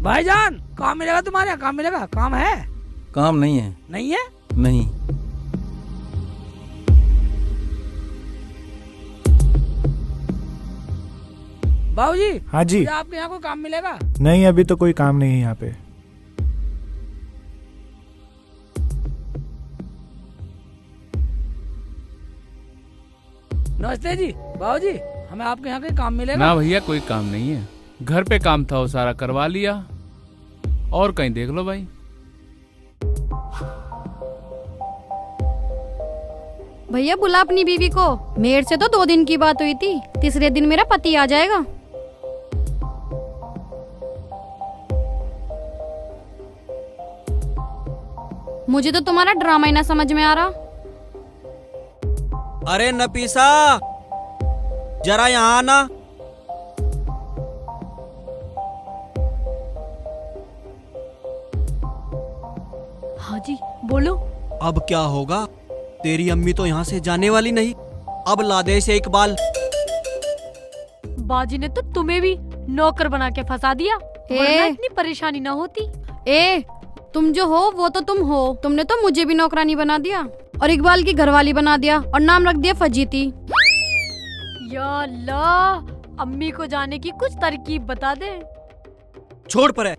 भाईजान काम मिलेगा तुम्हारे यहाँ? काम मिलेगा? काम है? काम नहीं है। नहीं है? नहीं। बाबूजी। हाँ जी। आपके यहाँ कोई काम मिलेगा? नहीं, अभी तो कोई काम नहीं है यहाँ पे। नमस्ते जी। बाबूजी हमें आपके यहाँ कोई काम मिलेगा? ना भैया कोई काम नहीं है, घर पे काम था वो सारा करवा लिया, और कहीं देख लो भाई। भैया बुला अपनी बीवी को, मेरे से तो 2 दिन की बात हुई थी, तीसरे दिन मेरा पति आ जाएगा। मुझे तो तुम्हारा ड्रामा ही ना समझ में आ रहा। अरे नफीसा, जरा यहाँ आना। हाँ जी बोलो। अब क्या होगा? तेरी अम्मी तो यहाँ से जाने वाली नहीं। अब ला दे इसे इकबाल। बाजी ने तो तुम्हें भी नौकर बना के फंसा दिया, वरना इतनी परेशानी ना होती। तुम जो हो वो तो तुम हो, तुमने तो मुझे भी नौकरानी बना दिया और इकबाल की घरवाली बना दिया और नाम रख दिया फजीती। या अल्लाह, अम्मी को जाने की कुछ तरकीब बता दे। छोड़ पर है,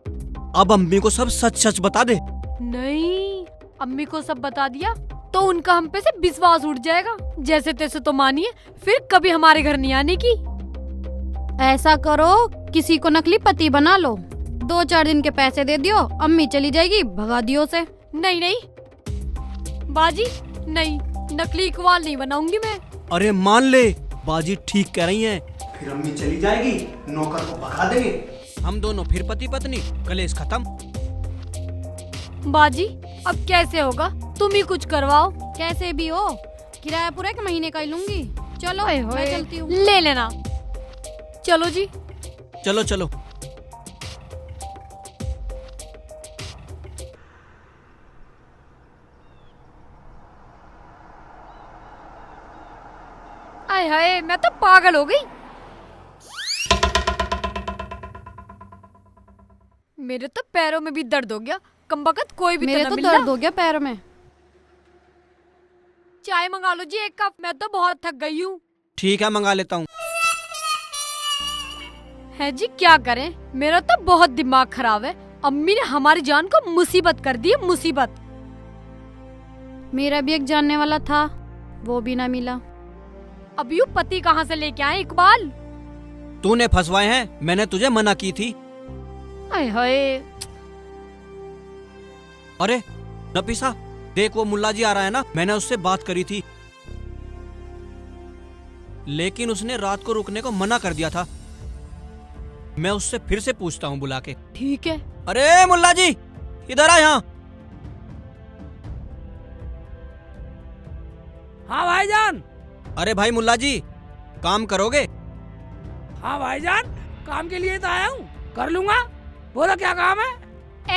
अब अम्मी को सब सच सच बता दे। नहीं, अम्मी को सब बता दिया तो उनका हम पे से विश्वास उठ जाएगा। जैसे तैसे तो मानिए, फिर कभी हमारे घर नहीं आने की। ऐसा करो, किसी को नकली पति बना लो, 2-4 दिन के पैसे दे दियो, अम्मी चली जाएगी, भगा दियो से। नहीं नहीं बाजी, नहीं, नकली इकबाल नहीं बनाऊंगी मैं। अरे मान ले, बाजी ठीक कह रही है। फिर अम्मी चली जाएगी, नौकर को भगा देंगे, हम दोनों फिर पति पत्नी, कलेश खत्म। बाजी अब कैसे होगा? तुम ही कुछ करवाओ। कैसे भी हो, किराया पूरा 1 महीने का ही लूंगी। चलो मैं चलती हूँ। ले लेना। चलो जी। चलो चलो। आय हाय, मैं तो पागल हो गई। मेरे तो पैरों में भी दर्द हो गया। कमबख्त कोई भी मेरे तो तो मिल दर्द रहा। हो गया पैरों में। चाय मंगा लो जी 1 कप, मैं तो बहुत थक गई हूँ। ठीक है, मंगा लेता हूँ। है जी, क्या करें, मेरा तो बहुत दिमाग खराब है। अम्मी ने हमारी जान को मुसीबत कर दी है, मुसीबत। मेरा भी एक जानने वाला था, वो भी ना मिला। अब यूँ पति कहाँ से लेके आए इकबाल? तूने फंसवाए हैं, मैंने तुझे मना की थी। आय हाय। अरे नफीसा, देख वो मुल्ला जी आ रहा है ना, मैंने उससे बात करी थी, लेकिन उसने रात को रुकने को मना कर दिया था। मैं उससे फिर से पूछता हूँ बुला के। ठीक है। अरे मुल्ला जी, इधर आ यहाँ। हाँ भाईजान। अरे भाई मुल्ला जी, काम करोगे? हाँ भाईजान, काम के लिए तो आया हूँ, कर लूंगा। बोलो क्या काम है?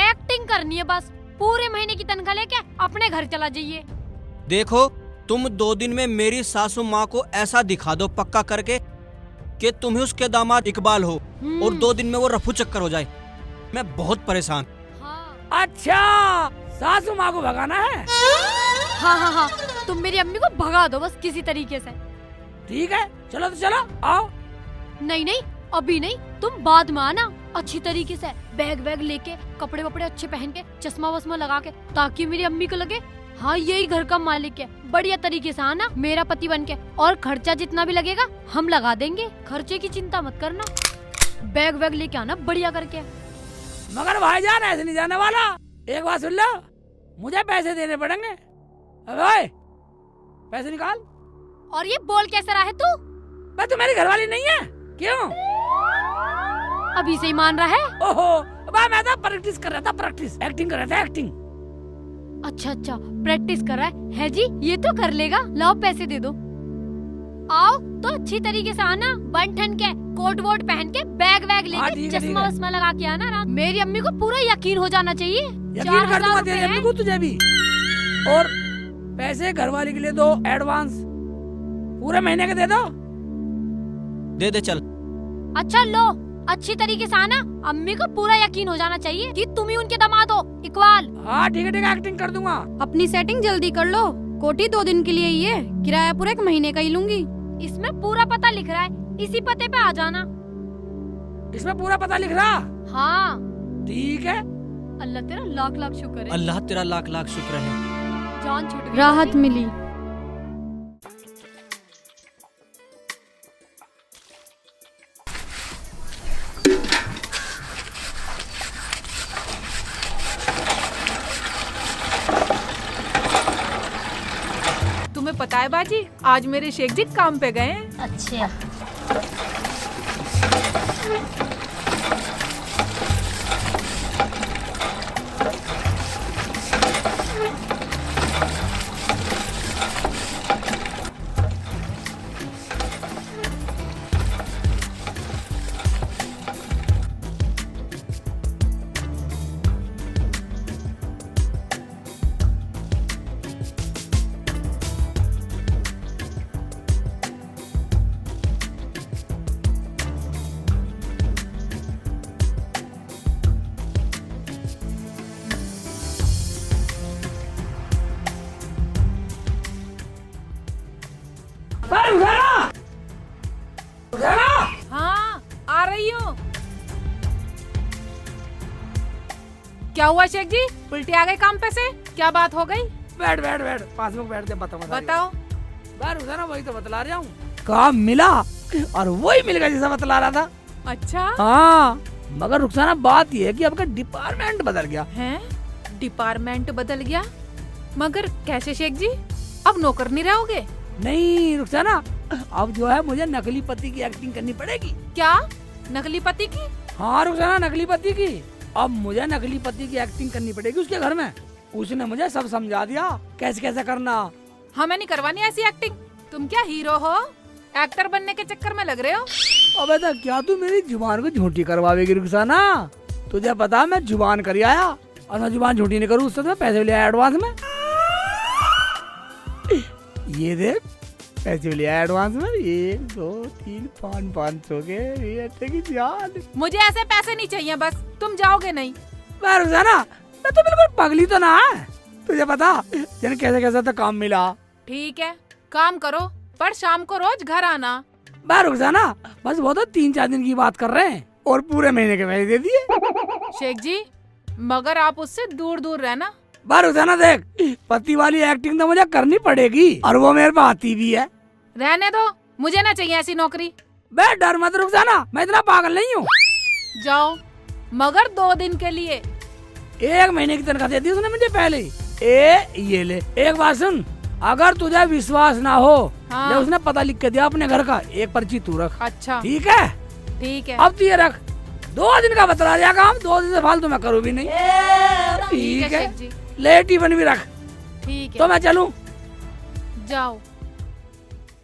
एक्टिंग करनी है बस। पूरे महीने की तनख्वाह लेके अपने घर चला जाइए। देखो, तुम 2 दिन में मेरी सासू माँ को ऐसा दिखा दो पक्का करके कि तुम ही उसके दामाद इकबाल हो, और 2 दिन में वो रफू चक्कर हो जाए। मैं बहुत परेशान। हाँ अच्छा, सासू माँ को भगाना है? हाँ हाँ हाँ, तुम मेरी अम्मी को भगा दो बस किसी तरीके से। ठीक है, चलो तो चलो, आओ। नहीं नहीं, अभी नहीं, तुम बाद में आना अच्छी तरीके से, बैग वैग लेके, कपड़े वपड़े अच्छे पहन के, चश्मा वस्मा लगा के, ताकि मेरी अम्मी को लगे हाँ यही घर का मालिक है। बढ़िया तरीके से आना मेरा पति बन के, और खर्चा जितना भी लगेगा हम लगा देंगे, खर्चे की चिंता मत करना। बैग वैग लेके आना बढ़िया करके। मगर भाईजान ऐसे नहीं जाने वाला। एक बात सुन लो, मुझे पैसे देने पड़ेंगे। अबे पैसे निकाल। और ये बोल कैसे रहा है तू? मैं तू मेरी घरवाली नहीं है? क्यों? अभी से ही मान रहा है? ओहो, मैं तो प्रैक्टिस कर रहा था, प्रैक्टिस, एक्टिंग कर रहा था, एक्टिंग। अच्छा अच्छा, प्रैक्टिस कर रहा है जी, ये तो कर लेगा। लाओ पैसे दे दो। आओ तो अच्छी तरीके से आना, बन ठन के, कोट वोट पहन के, बैग वैग लेके, चश्मा वस्मा लगा के आना। मेरी अम्मी को पूरा यकीन हो जाना चाहिए। यकीन कर दूंगा तेरी अम्मी को, तुझे भी। और पैसे घरवाली के लिए दो एडवांस, पूरे महीने के दे दो। दे दे चल। अच्छा लो, अच्छी तरीके से आना। अम्मी को पूरा यकीन हो जाना चाहिए कि तुम ही उनके दामाद हो, इकबाल। हाँ ठीक है एक्टिंग कर दूंगा। अपनी सेटिंग जल्दी कर लो, कोठी 2 दिन के लिए ही है, किराया पूरा 1 महीने का ही लूंगी। इसमें पूरा पता लिख रहा है, इसी पते पे आ जाना। इसमें पूरा पता लिख रहा। हाँ ठीक है। अल्लाह तेरा लाख लाख शुक्र है। अल्लाह तेरा लाख लाख शुक्र है। जान छूट गई। राहत मिली। तुम्हें पता है बाजी, आज मेरे शेख जी काम पे गए हैं। अच्छा। हाँ आ रही हूँ। क्या हुआ शेख जी, उल्टे आ गए काम पे से? क्या बात हो गई? बैठ बैठ बैठ, पास में बैठ दे, बताओ बताओ। बार ना वही तो बतला रहा हूँ। काम मिला और वही मिल गया जैसा बतला रहा था। अच्छा हाँ, मगर रुखसाना बात ये है कि आपका डिपार्टमेंट बदल गया है। डिपार्टमेंट बदल गया? मगर कैसे शेख जी, अब नौकर नहीं रहोगे? नहीं रुखसाना, अब जो है मुझे नकली पति की एक्टिंग करनी पड़ेगी। क्या नकली पति की? हाँ रुखसाना, नकली पति की। अब मुझे नकली पति की एक्टिंग करनी पड़ेगी उसके घर में। उसने मुझे सब समझा दिया कैसे कैसे करना। हमें नहीं करवानी ऐसी एक्टिंग। तुम क्या हीरो हो, एक्टर बनने के चक्कर में लग रहे हो? अबे तो क्या तू मेरी जुबान को झूठी करवावेगी रुखसाना? तुझे पता मैं जुबान कर आया, और मैं जुबान झूठी नहीं करूँ उससे तो मैं पैसे ले आया एडवांस में। ये देख, पैसे ले आया एडवांस में, 1 2 3 5 500 के। ये तेरी जान। मुझे ऐसे पैसे नहीं चाहिए, बस तुम जाओगे नहीं। मैं रुखसाना, मैं तो बिल्कुल पगली तो ना है। तुझे पता जन कैसे कैसे तो काम मिला। ठीक है, काम करो, पर शाम को रोज घर आना। मैं रुखसाना, बस वो तो 3-4 दिन की बात कर रहे हैं और पूरे महीने के पैसे दे दिए। शेख जी, मगर आप उससे दूर दूर रहना। बार रुखसाना देख, पति वाली एक्टिंग तो मुझे करनी पड़ेगी और वो मेरे पास आती भी है। रहने दो, मुझे ना चाहिए ऐसी नौकरी। बे डर मत रुखसाना, मैं इतना पागल नहीं हूँ। जाओ, मगर 2 दिन के लिए। 1 महीने की तनख्वाह दे दी उसने मुझे पहले। ये ले, एक बात सुन, अगर तुझे विश्वास ना हो, हाँ। जब उसने पता लिख के दिया अपने घर का, एक पर्ची तू रख। अच्छा ठीक है? ठीक है। अब तू ये रख, 2 दिन का बतला दिया काम, 2 दिन से फालतू मैं करूँ भी नहीं। ठीक है, शेख जी, ले टिफिन भी रख। ठीक है। तो मैं चलूँ? जाओ।